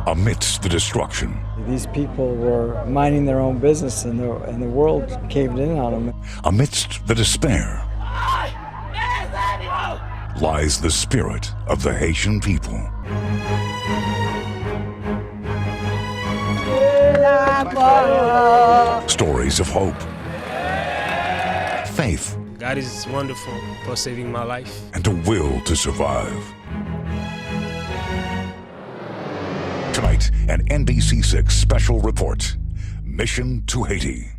Amidst the destruction, These people were minding their own business, and the world caved in on them. amidst the despair, lies the spirit of the Haitian people. Stories of hope, faith, God is wonderful for saving my life. and a will to survive. Tonight, an NBC6 special report, Mission to Haiti.